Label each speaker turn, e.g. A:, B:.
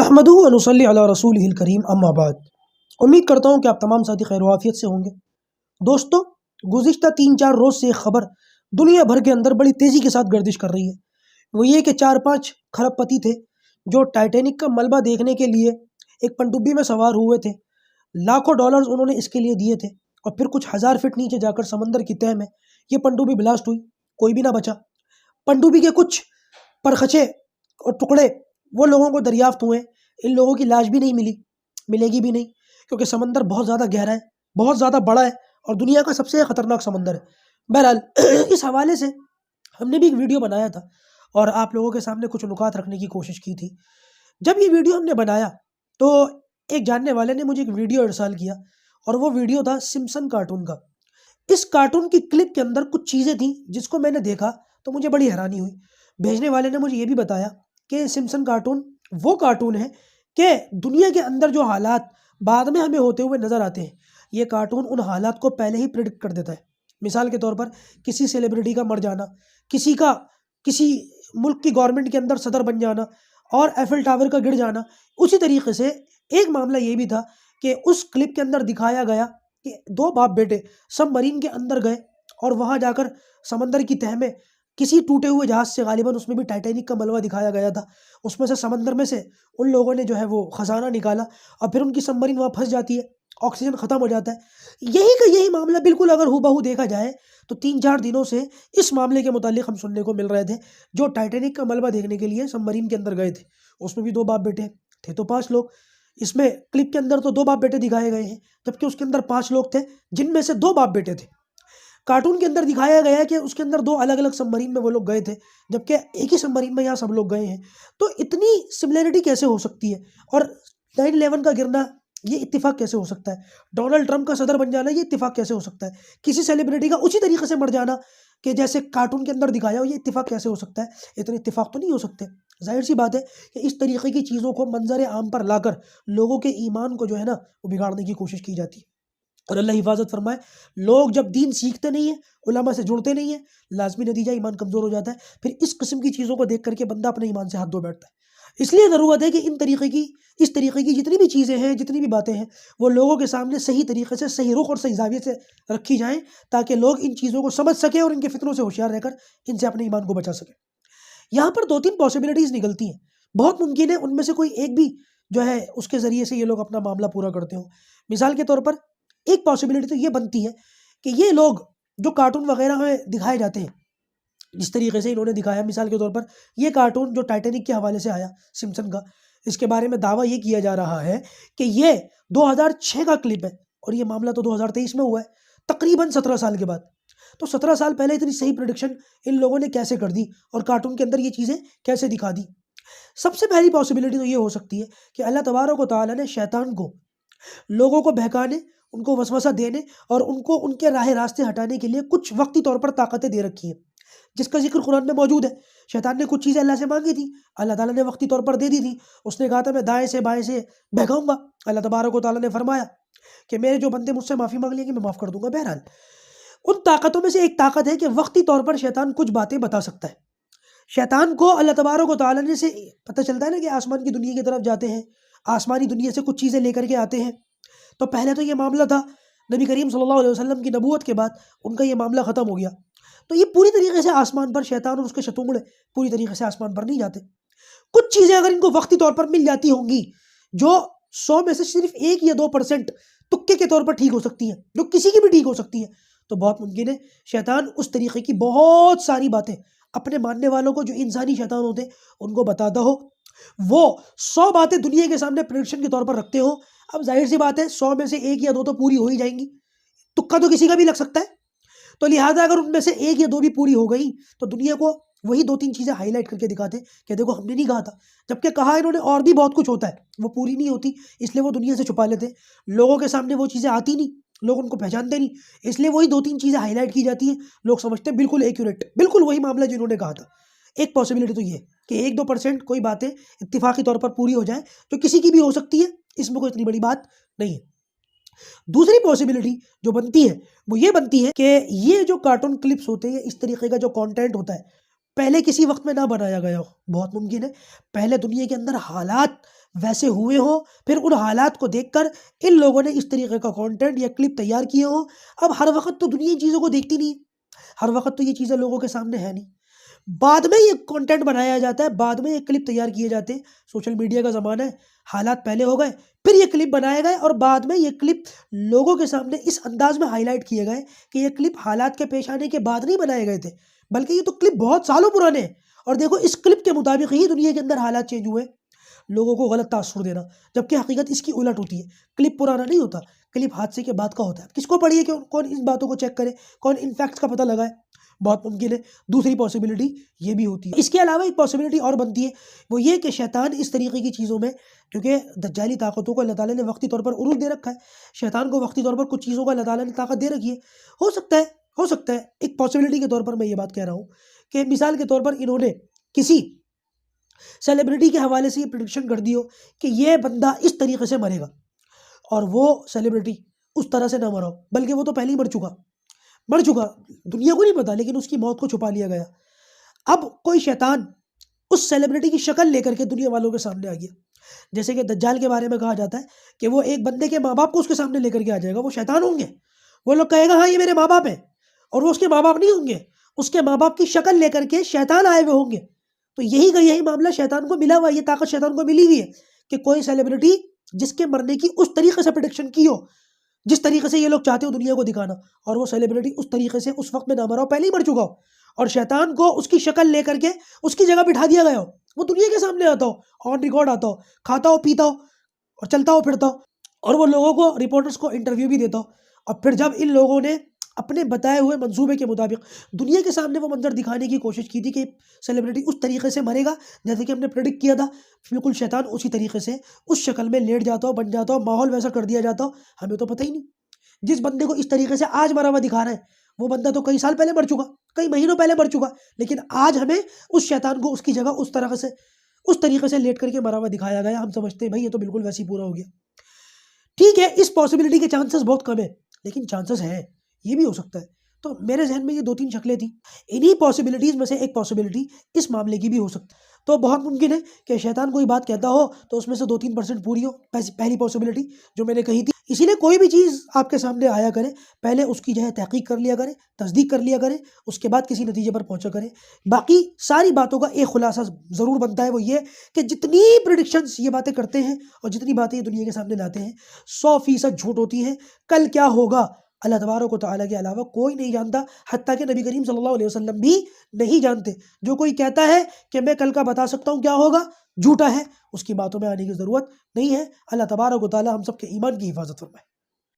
A: نحمدہ و نصلی علی رسولہ الکریم اما بعد۔ امید کرتا ہوں کہ آپ تمام ساتھی خیر و عافیت سے ہوں گے۔ دوستو، گزشتہ 3-4 روز سے ایک خبر دنیا بھر کے اندر بڑی تیزی کے ساتھ گردش کر رہی ہے۔ وہ یہ کہ 4-5 کھرب پتی تھے جو ٹائٹینک کا ملبہ دیکھنے کے لیے ایک پنڈبی میں سوار ہوئے تھے۔ لاکھوں ڈالرز انہوں نے اس کے لیے دیے تھے، اور پھر کچھ ہزار فٹ نیچے جا کر سمندر کی تہہ میں یہ پنڈبی بلاسٹ ہوئی، کوئی بھی نہ بچا۔ پنڈبی کے کچھ پرخچے اور ٹکڑے وہ لوگوں کو دریافت ہوئے، ان لوگوں کی لاش بھی نہیں ملے گی بھی نہیں، کیونکہ سمندر بہت زیادہ گہرا ہے، بہت زیادہ بڑا ہے، اور دنیا کا سب سے خطرناک سمندر ہے۔ بہرحال اس حوالے سے ہم نے بھی ایک ویڈیو بنایا تھا اور آپ لوگوں کے سامنے کچھ نکات رکھنے کی کوشش کی تھی۔ جب یہ ویڈیو ہم نے بنایا تو ایک جاننے والے نے مجھے ایک ویڈیو ارسال کیا، اور وہ ویڈیو تھا سمپسن کارٹون کا۔ اس کارٹون کی کلپ کے اندر کچھ چیزیں تھیں جس کو میں نے دیکھا تو مجھے بڑی حیرانی ہوئی۔ بھیجنے والے نے مجھے یہ بھی بتایا کہ سمپسن کارٹون وہ کارٹون ہے کہ دنیا کے اندر جو حالات بعد میں ہمیں ہوتے ہوئے نظر آتے ہیں، یہ کارٹون ان حالات کو پہلے ہی پریڈکٹ کر دیتا ہے۔ مثال کے طور پر کسی سیلیبریٹی کا مر جانا، کسی ملک کی گورنمنٹ کے اندر صدر بن جانا، اور ایفل ٹاور کا گر جانا۔ اسی طریقے سے ایک معاملہ یہ بھی تھا کہ اس کلپ کے اندر دکھایا گیا کہ 2 باپ بیٹے سب مرین کے اندر گئے، اور وہاں جا کر سمندر کی تہہ میں کسی ٹوٹے ہوئے جہاز سے، غالباً اس میں بھی ٹائٹینک کا ملبہ دکھایا گیا تھا، اس میں سے سمندر میں سے ان لوگوں نے جو ہے وہ خزانہ نکالا، اور پھر ان کی سب مرین وہاں پھنس جاتی ہے، آکسیجن ختم ہو جاتا ہے۔ یہی کا یہی معاملہ بالکل اگر ہو بہو دیکھا جائے تو 3-4 دنوں سے اس معاملے کے متعلق ہم سننے کو مل رہے تھے۔ جو ٹائٹینک کا ملبہ دیکھنے کے لیے سب مرین کے اندر گئے تھے، اس میں بھی 2 باپ بیٹے تھے تو 5 لوگ۔ اس میں کلپ کے اندر تو 2 باپ بیٹے دکھائے گئے ہیں، جبکہ اس کے اندر 5 لوگ تھے جن میں سے 2 باپ بیٹے تھے۔ کارٹون کے اندر دکھایا گیا ہے کہ اس کے اندر 2 الگ الگ سب مرین میں وہ لوگ گئے تھے، جبکہ ایک ہی سب مرین میں یہاں سب لوگ گئے ہیں۔ تو اتنی سملیرٹی کیسے ہو سکتی ہے؟ اور 9/11 کا گرنا، یہ اتفاق کیسے ہو سکتا ہے؟ ڈونلڈ ٹرمپ کا صدر بن جانا، یہ اتفاق کیسے ہو سکتا ہے؟ کسی سیلیبریٹی کا اسی طریقے سے مر جانا کہ جیسے کارٹون کے اندر دکھایا ہو، یہ اتفاق کیسے ہو سکتا ہے؟ اتنے اتفاق تو نہیں ہو سکتے۔ ظاہر سی بات ہے کہ اس طریقے کی چیزوں کو منظر عام پر لا کر لوگوں کے ایمان کو جو ہے نا وہ بگاڑنے کی کوشش کی جاتی ہے۔ اور اللہ حفاظت فرمائے، لوگ جب دین سیکھتے نہیں ہیں، علماء سے جڑتے نہیں ہیں، لازمی نتیجہ ایمان کمزور ہو جاتا ہے۔ پھر اس قسم کی چیزوں کو دیکھ کر کے بندہ اپنے ایمان سے ہاتھ دھو بیٹھتا ہے۔ اس لیے ضرورت ہے کہ اس طریقے کی جتنی بھی چیزیں ہیں، جتنی بھی باتیں ہیں، وہ لوگوں کے سامنے صحیح طریقے سے، صحیح رخ اور صحیح زاویے سے رکھی جائیں، تاکہ لوگ ان چیزوں کو سمجھ سکیں اور ان کے فتنوں سے ہوشیار رہ کر ان سے اپنے ایمان کو بچا سکیں۔ یہاں پر 2-3 پاسبلٹیز نکلتی ہیں، بہت ممکن ہے ان میں سے کوئی ایک بھی جو ہے اس کے ذریعے سے یہ لوگ اپنا معاملہ پورا کرتے ہوں۔ مثال کے طور پر ایک پاسبلٹی تو یہ بنتی ہے کہ یہ لوگ جو کارٹون وغیرہ میں دکھائے جاتے ہیں، جس طریقے سے انہوں نے دکھایا، مثال کے طور پر یہ کارٹون جو ٹائٹینک کے حوالے سے آیا سمپسن کا، اس کے بارے میں دعویٰ یہ کیا جا رہا ہے کہ یہ 2006 کا کلپ ہے، اور یہ معاملہ تو 2023 میں ہوا ہے، تقریباً 17 سال کے بعد۔ تو 17 سال پہلے اتنی صحیح پریڈکشن ان لوگوں نے کیسے کر دی، اور کارٹون کے اندر یہ چیزیں کیسے دکھا دی؟ سب سے پہلی پاسبلٹی تو یہ ہو سکتی ہے کہ اللہ تبارک و تعالیٰ نے شیطان کو لوگوں کو بہکانے، ان کو وسوسہ دینے، اور ان کو ان کے راہ راستے ہٹانے کے لیے کچھ وقتی طور پر طاقتیں دے رکھی ہیں، جس کا ذکر قرآن میں موجود ہے۔ شیطان نے کچھ چیزیں اللہ سے مانگی تھی، اللہ تعالیٰ نے وقتی طور پر دے دی تھی۔ اس نے کہا تھا میں دائیں سے بائیں سے بہکاؤں گا، اللہ تبارک و تعالیٰ نے فرمایا کہ میرے جو بندے مجھ سے معافی مانگ لیں گے میں معاف کر دوں گا۔ بہرحال ان طاقتوں میں سے ایک طاقت ہے کہ وقتی طور پر شیطان کچھ باتیں بتا سکتا ہے۔ شیطان کو اللہ تبارک و تعالیٰ نے سے پتہ چلتا ہے نا کہ آسمان کی دنیا کی طرف جاتے ہیں، آسمانی دنیا سے کچھ چیزیں لے کر کے آتے ہیں۔ تو پہلے تو یہ معاملہ تھا، نبی کریم صلی اللہ علیہ وسلم کی نبوت کے بعد ان کا یہ معاملہ ختم ہو گیا۔ تو یہ پوری طریقے سے آسمان پر، شیطان اور اس کے شتونگڑے پوری طریقے سے آسمان پر نہیں جاتے۔ کچھ چیزیں اگر ان کو وقتی طور پر مل جاتی ہوں گی، جو 100 میں سے صرف 1 یا 2% تکے کے طور پر ٹھیک ہو سکتی ہیں، جو کسی کی بھی ٹھیک ہو سکتی ہیں، تو بہت ممکن ہے شیطان اس طریقے کی بہت ساری باتیں اپنے ماننے والوں کو، جو انسانی شیطان ہوتے ہیں، ان کو بتاتا ہو۔ وہ 100 باتیں دنیا کے سامنے پریڈکشن کے طور پر رکھتے ہو۔ اب ظاہر سی بات ہے 100 میں سے 1 یا 2 تو پوری ہو ہی جائیں گی، تکا تو کسی کا بھی لگ سکتا ہے۔ تو لہٰذا اگر ان میں سے 1 یا 2 بھی پوری ہو گئی تو دنیا کو وہی 2-3 چیزیں ہائی لائٹ کر کے دکھاتے کہ دیکھو ہم نے نہیں کہا تھا، جبکہ کہا انہوں نے اور بھی بہت کچھ ہوتا ہے، وہ پوری نہیں ہوتی، اس لیے وہ دنیا سے چھپا لیتے، لوگوں کے سامنے وہ چیزیں آتی نہیں، لوگ ان کو پہچانتے نہیں، اس لیے وہی 2-3 چیزیں ہائی لائٹ کی جاتی ہیں، لوگ سمجھتے ہیں بالکل ایکوریٹ، بالکل وہی معاملہ جنہوں نے کہا تھا۔ ایک پاسبلٹی تو یہ کہ 1-2% کوئی باتیں اتفاقی طور پر پوری ہو جائیں، جو کسی کی بھی ہو سکتی ہے، اس میں کوئی اتنی بڑی بات نہیں ہے۔ دوسری پاسبلٹی جو بنتی ہے وہ یہ بنتی ہے کہ یہ جو کارٹون کلپس ہوتے ہیں، اس طریقے کا جو کانٹینٹ ہوتا ہے، پہلے کسی وقت میں نہ بنایا گیا ہو۔ بہت ممکن ہے پہلے دنیا کے اندر حالات ویسے ہوئے ہوں، پھر ان حالات کو دیکھ کر ان لوگوں نے اس طریقے کا کانٹینٹ یا کلپ تیار کیے ہوں۔ اب ہر وقت تو دنیا ان چیزوں کو دیکھتی نہیں، ہر وقت تو یہ چیزیں لوگوں کے سامنے ہے نہیں، بعد میں یہ کانٹینٹ بنایا جاتا ہے، بعد میں یہ کلپ تیار کیے جاتے ہیں۔ سوشل میڈیا کا زمانہ ہے، حالات پہلے ہو گئے، پھر یہ کلپ بنائے گئے اور بعد میں یہ کلپ لوگوں کے سامنے اس انداز میں ہائی لائٹ کیے گئے کہ یہ کلپ حالات کے پیش آنے کے بعد نہیں بنائے گئے تھے، بلکہ یہ تو کلپ بہت سالوں پرانے ہیں، اور دیکھو اس کلپ کے مطابق ہی دنیا کے اندر حالات چینج ہوئے۔ لوگوں کو غلط تاثر دینا، جبکہ حقیقت اس کی الٹ ہوتی ہے۔ کلپ پرانا نہیں ہوتا، کلپ حادثے کے بعد کا ہوتا ہے۔ کس کو پڑھیے کہ کون ان باتوں کو چیک کرے، کون ان فیکٹس کا پتہ لگائے؟ بہت ممکن ہے۔ دوسری پاسبلٹی یہ بھی ہوتی ہے۔ اس کے علاوہ ایک پاسبلٹی اور بنتی ہے، وہ یہ کہ شیطان اس طریقے کی چیزوں میں، کیونکہ دجالی طاقتوں کو اللہ تعالیٰ نے وقتی طور پر عروج دے رکھا ہے، شیطان کو وقتی طور پر کچھ چیزوں کو اللہ تعالیٰ نے طاقت دے رکھی ہے۔ ہو سکتا ہے ایک پاسبلٹی کے طور پر میں یہ بات کہہ رہا ہوں کہ مثال کے طور پر انہوں نے کسی سیلیبریٹی کے حوالے سے یہ پریڈکشن کر دی ہو کہ یہ بندہ اس طریقے سے مرے گا، اور وہ سیلیبریٹی اس طرح سے نہ مرا ہو، بلکہ وہ تو پہلے ہی مر چکا، دنیا کو نہیں پتا، لیکن اس کی موت کو چھپا لیا گیا۔ اب کوئی شیطان اس سیلیبریٹی کی شکل لے کر کے دنیا والوں کے سامنے آ گیا، جیسے کہ دجال کے بارے میں کہا جاتا ہے کہ وہ ایک بندے کے ماں باپ کو اس کے سامنے لے کر کے آ جائے گا، وہ شیطان ہوں گے، وہ لوگ کہے گا ہاں یہ میرے ماں باپ ہیں، اور وہ اس کے ماں باپ نہیں ہوں گے، اس کے ماں باپ کی شکل لے کر کے شیطان آئے ہوئے ہوں گے۔ تو یہی معاملہ شیطان کو ملا ہوا ہے، یہ طاقت شیطان کو ملی ہوئی ہے کہ کوئی سیلیبریٹی جس کے مرنے کی اس طریقے سے پریڈکشن کی ہو جس طریقے سے یہ لوگ چاہتے ہو دنیا کو دکھانا، اور وہ سیلیبریٹی اس طریقے سے اس وقت میں نہ مرا ہو، پہلے ہی مر چکا ہو، اور شیطان کو اس کی شکل لے کر کے اس کی جگہ بٹھا دیا گیا ہو، وہ دنیا کے سامنے آتا ہو، آن ریکارڈ آتا ہو، کھاتا ہو، پیتا ہو اور چلتا ہو پھرتا ہو، اور وہ لوگوں کو، رپورٹرز کو انٹرویو بھی دیتا ہو، اور پھر جب ان لوگوں نے اپنے بتائے ہوئے منصوبے کے مطابق دنیا کے سامنے وہ منظر دکھانے کی کوشش کی تھی کہ سیلیبریٹی اس طریقے سے مرے گا جیسے کہ ہم نے پریڈکٹ کیا تھا، بالکل شیطان اسی طریقے سے اس شکل میں لیٹ جاتا ہو، بن جاتا ہو، ماحول ویسا کر دیا جاتا ہو، ہمیں تو پتہ ہی نہیں۔ جس بندے کو اس طریقے سے آج مرا ہوا دکھا رہے ہیں، وہ بندہ تو کئی سال پہلے مر چکا، کئی مہینوں پہلے مر چکا، لیکن آج ہمیں اس شیطان کو اس کی جگہ اس طریقے سے لیٹ کر کے مرا ہوا دکھایا گیا، ہم سمجھتے ہیں بھائی یہ تو بالکل ویسے ہی پورا ہو گیا۔ ٹھیک ہے، اس پاسبلٹی کے چانسز بہت کم ہیں، لیکن چانسز ہیں، یہ بھی ہو سکتا ہے۔ تو میرے ذہن میں یہ 2-3 شکلیں تھیں، انہی پاسبلٹیز میں سے ایک پاسبلٹی اس معاملے کی بھی ہو سکتی ہے۔ تو بہت ممکن ہے کہ شیطان کوئی بات کہتا ہو تو اس میں سے 2-3% پوری ہو، پہلی پاسبلٹی جو میں نے کہی تھی۔ اسی لیے کوئی بھی چیز آپ کے سامنے آیا کرے، پہلے اس کی جو ہے تحقیق کر لیا کرے، تصدیق کر لیا کرے، اس کے بعد کسی نتیجے پر پہنچا کرے۔ باقی ساری باتوں کا ایک خلاصہ ضرور بنتا ہے، وہ یہ کہ جتنی پریڈکشنز یہ باتیں کرتے ہیں اور جتنی باتیں یہ دنیا کے سامنے لاتے ہیں، 100% جھوٹ ہوتی ہیں۔ کل کیا ہوگا اللہ تبارک و تعالیٰ کے علاوہ کوئی نہیں جانتا، حتیٰ کہ نبی کریم صلی اللہ علیہ وسلم بھی نہیں جانتے۔ جو کوئی کہتا ہے کہ میں کل کا بتا سکتا ہوں کیا ہوگا، جھوٹا ہے، اس کی باتوں میں آنے کی ضرورت نہیں ہے۔ اللہ تبارک و تعالیٰ ہم سب کے ایمان کی حفاظت فرمائے۔